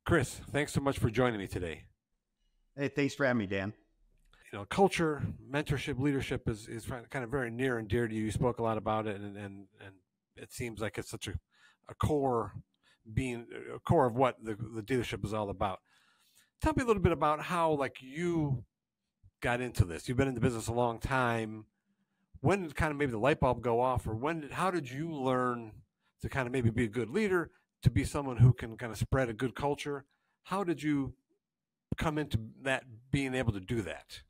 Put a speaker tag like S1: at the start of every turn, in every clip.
S1: Chris, thanks so much for joining me today.
S2: Hey, thanks for having me, Dan.
S1: Culture, mentorship, leadership is kind of very near and dear to you. You spoke a lot about it, and it seems like it's such a core being a core of what the dealership is all about. Tell me a little bit about how like you got into this. You've been in the business a long time. When did kind of maybe the light bulb go off, or how did you learn to kind of maybe be a good leader, to be someone who can kind of spread a good culture? How did you come into that, being able to do that?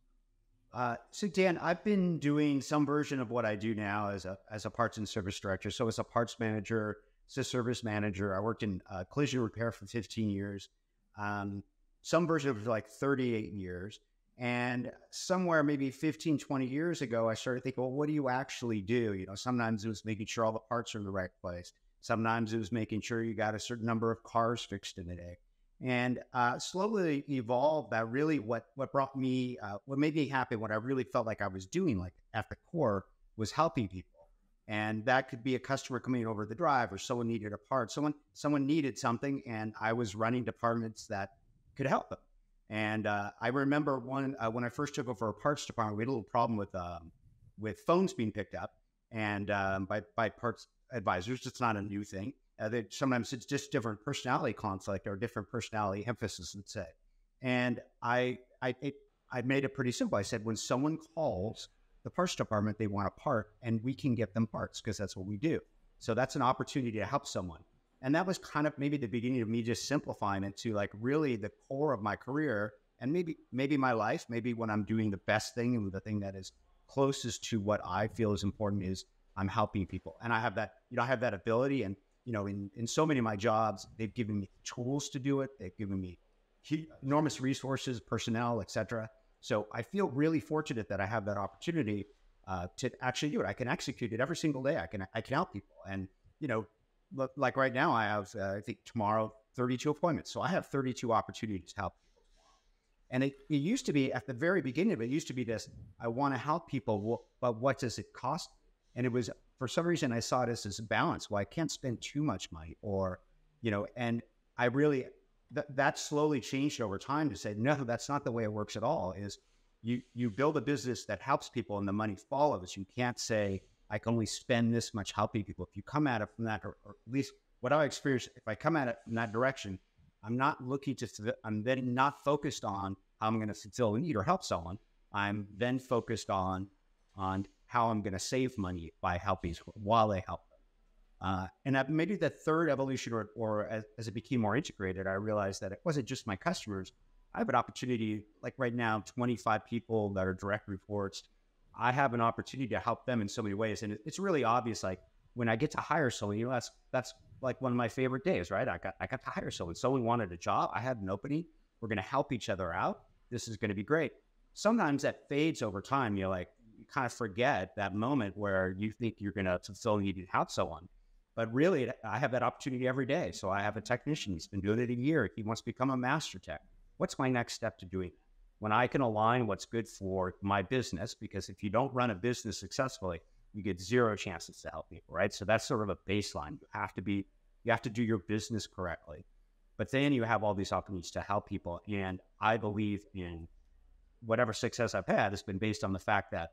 S2: So Dan, I've been doing some version of what I do now as a parts and service director. So as a parts manager, as a service manager, I worked in collision repair for 15 years, some version of like 38 years. And somewhere maybe 15, 20 years ago, I started thinking, well, what do you actually do? Sometimes it was making sure all the parts are in the right place. Sometimes it was making sure you got a certain number of cars fixed in a day. And slowly evolved that really what brought me, what made me happy, what I really felt like I was doing, like at the core, was helping people. And that could be a customer coming over the drive, or someone needed a part, someone needed something, and I was running departments that could help them. And I remember when I first took over a parts department, we had a little problem with phones being picked up, and by parts advisors. It's not a new thing. Sometimes it's just different personality conflict or different personality emphasis, let's say. And I made it pretty simple. I said, when someone calls the parts department, they want a part, and we can get them parts because that's what we do. So that's an opportunity to help someone. And that was kind of maybe the beginning of me just simplifying it to like really the core of my career, and maybe my life, maybe when I'm doing the best thing and the thing that is closest to what I feel is important is I'm helping people. And I have that ability. And in so many of my jobs, they've given me tools to do it. They've given me enormous resources, personnel, etc. So I feel really fortunate that I have that opportunity to actually do it. I can execute it every single day. I can help people. And like right now, I have I think tomorrow 32 appointments. So I have 32 opportunities to help people tomorrow. And it used to be, at the very beginning of it, used to be this: I want to help people, but what does it cost? And it was, for some reason, I saw this as a balance. Well, I can't spend too much money, and I really, that slowly changed over time to say, no, that's not the way it works at all. Is you build a business that helps people and the money follows. You can't say, I can only spend this much helping people. If you come at it from that, or at least what I experienced, if I come at it in that direction, I'm then not focused on how I'm going to fulfill a need or help someone. I'm then focused on how I'm going to save money by helping while they help them. And maybe the third evolution, or as it became more integrated, I realized that it wasn't just my customers. I have an opportunity, like right now, 25 people that are direct reports. I have an opportunity to help them in so many ways. And it's really obvious, like when I get to hire someone, that's like one of my favorite days, right? I got to hire someone. Someone wanted a job. I had an opening. We're going to help each other out. This is going to be great. Sometimes that fades over time. You kind of forget that moment where you think you're going to fulfill a need to help someone. But really, I have that opportunity every day. So I have a technician. He's been doing it a year. He wants to become a master tech. What's my next step to doing that? When I can align what's good for my business, because if you don't run a business successfully, you get zero chances to help people, right? So that's sort of a baseline. You have to do your business correctly. But then you have all these opportunities to help people. And I believe in whatever success I've had has been based on the fact that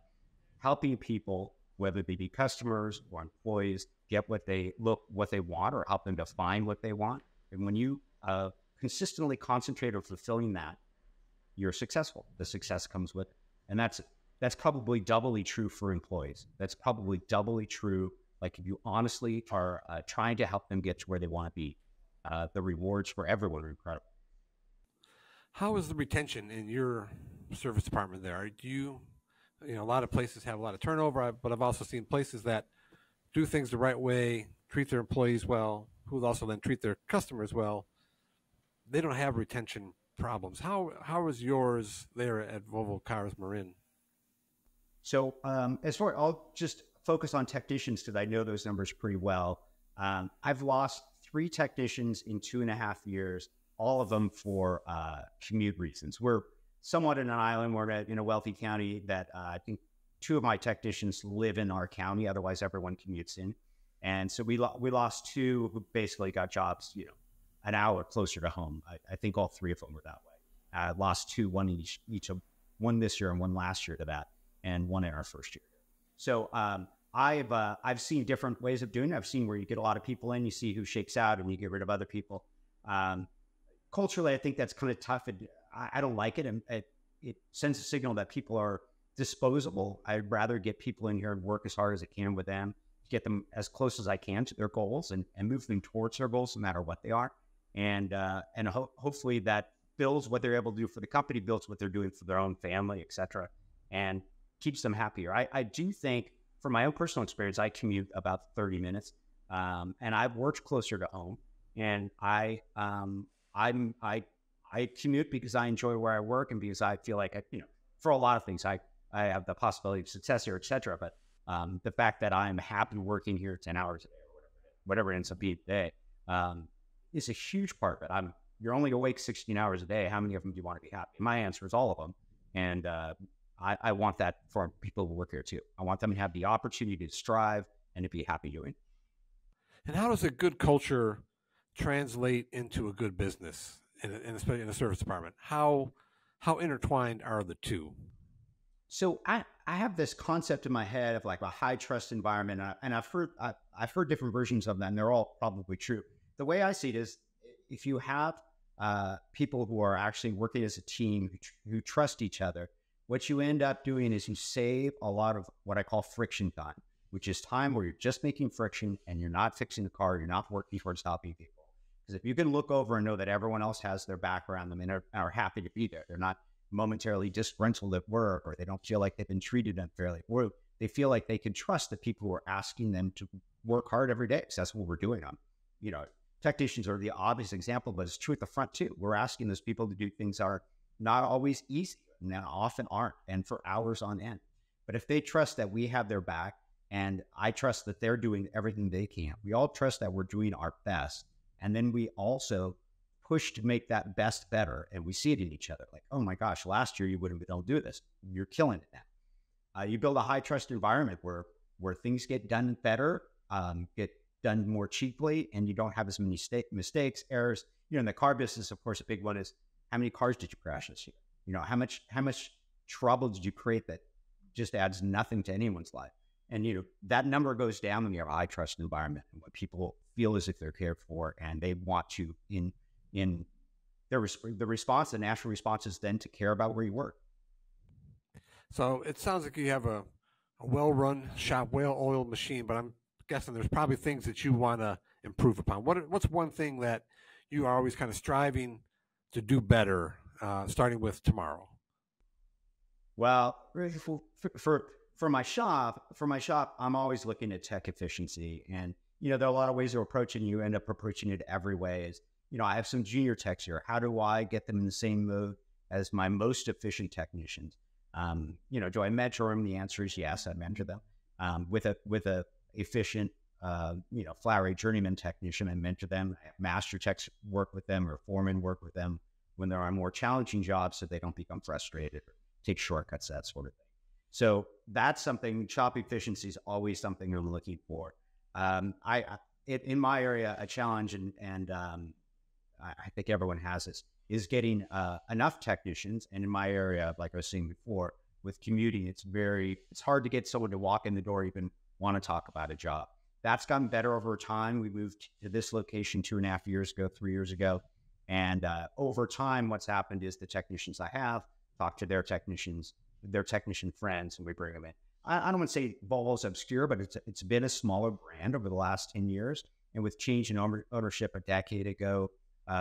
S2: helping people, whether they be customers or employees, get what they want, or help them define what they want. And when you consistently concentrate on fulfilling that, you're successful. The success comes with it. And that's probably doubly true for employees. That's probably doubly true. Like if you honestly are trying to help them get to where they want to be, the rewards for everyone are incredible.
S1: How is the retention in your service department there? A lot of places have a lot of turnover, but I've also seen places that do things the right way, treat their employees well, who also then treat their customers well. They don't have retention problems. How is yours there at Volvo Cars Marin?
S2: So I'll just focus on technicians because I know those numbers pretty well. I've lost 3 technicians in 2.5 years, all of them for commute reasons. We're somewhat in an island. We're in a wealthy county that I think 2 of my technicians live in our county. Otherwise, everyone commutes in. And so we lost 2 who basically got jobs, an hour closer to home. I think all three of them were that way. I lost two, one in each of one this year and one last year to that, and one in our first year. So I've seen different ways of doing it. I've seen where you get a lot of people in, you see who shakes out, and you get rid of other people. Culturally, I think that's kind of tough. I don't like it, and it sends a signal that people are disposable. I'd rather get people in here and work as hard as I can with them, get them as close as I can to their goals, and move them towards their goals, no matter what they are. And hopefully that builds what they're able to do for the company, builds what they're doing for their own family, et cetera, and keeps them happier. I do think, from my own personal experience, I commute about 30 minutes, and I've worked closer to home, and I commute because I enjoy where I work, and because I feel like for a lot of things, I have the possibility of success here, et cetera. But the fact that I'm happy working here 10 hours a day, or whatever it ends up being today, is a huge part of it. You're only awake 16 hours a day. How many of them do you want to be happy? My answer is all of them. And I want that for people who work here too. I want them to have the opportunity to strive and to be happy doing.
S1: And how does a good culture translate into a good business, especially in a service department? How intertwined are the two?
S2: So I have this concept in my head of like a high trust environment, and I've heard different versions of that, and they're all probably true. The way I see it is, if you have people who are actually working as a team who trust each other, what you end up doing is you save a lot of what I call friction time, which is time where you're just making friction and you're not fixing the car, you're not working towards helping people. Because if you can look over and know that everyone else has their back around them and are happy to be there, they're not momentarily disgruntled at work, or they don't feel like they've been treated unfairly, or they feel like they can trust the people who are asking them to work hard every day. So that's what we're doing. Technicians are the obvious example, but it's true at the front too. We're asking those people to do things that are not always easy, and often aren't, and for hours on end. But if they trust that we have their back, and I trust that they're doing everything they can, we all trust that we're doing our best, and then we also push to make that best better, and we see it in each other. Like, oh my gosh, last year you wouldn't have been able to do this. You're killing it now. You build a high trust environment where things get done better, get done more cheaply, and you don't have as many mistakes, errors. In the car business, of course, a big one is, how many cars did you crash this year? How much trouble did you create that just adds nothing to anyone's life? And that number goes down when you have a high trust environment, and when people feel as if they're cared for, and they want to in the response, the natural response is then to care about where you work.
S1: So it sounds like you have a well-run shop, well-oiled machine, but I'm guessing there's probably things that you want to improve upon. What's one thing that you are always kind of striving to do better, starting with tomorrow?
S2: Well, for my shop, I'm always looking at tech efficiency, and there are a lot of ways to approach it, and you end up approaching it every way. I have some junior techs here. How do I get them in the same mode as my most efficient technicians? Do I mentor them? The answer is yes, I mentor them. With a efficient, flat rate journeyman technician, I mentor them. I have master techs work with them, or foremen work with them when there are more challenging jobs, so they don't become frustrated or take shortcuts, that sort of thing. So that's something. Shop efficiency is always something I'm looking for. In my area, a challenge, and I think everyone has this, is getting enough technicians. And in my area, like I was saying before, with commuting, it's hard to get someone to walk in the door, even want to talk about a job. That's gotten better over time. We moved to this location 2.5 years ago, 3 years ago. And over time, what's happened is the technicians I have talk to their technician friends, and we bring them in. I don't want to say Volvo's obscure, but it's been a smaller brand over the last 10 years. And with change in ownership a decade ago,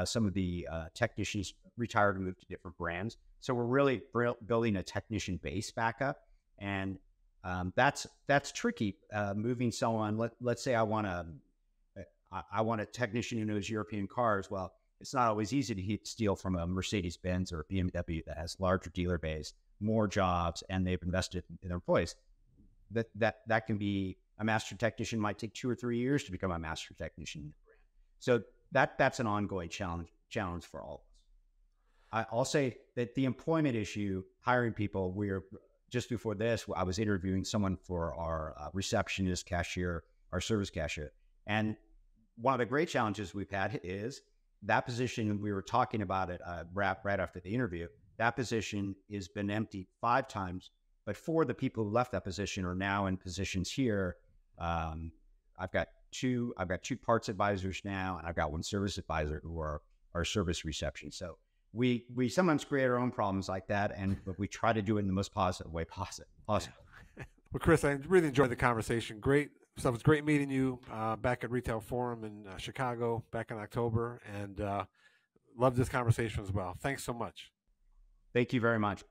S2: some of the technicians retired and moved to different brands. So we're really building a technician base back up. And that's tricky. Moving someone, let's say I want a technician who knows European cars. Well, it's not always easy to steal from a Mercedes-Benz or a BMW that has larger dealer base, more jobs, and they've invested in their employees. That can be, a master technician might take 2 or 3 years to become a master technician in the brand. So that's an ongoing challenge for all of us. I'll say that the employment issue, hiring people, just before this, I was interviewing someone for our receptionist, cashier, our service cashier. And one of the great challenges we've had is that position, we were talking about it right after the interview, that position has been emptied 5 times, but 4 of the people who left that position are now in positions here. I've got two parts advisors now, and I've got 1 service advisor who are our service reception. So we sometimes create our own problems like that, but we try to do it in the most positive way possible.
S1: Well, Chris, I really enjoyed the conversation. Great stuff. It's great meeting you back at Retail Forum in Chicago back in October, and love this conversation as well. Thanks so much.
S2: Thank you very much.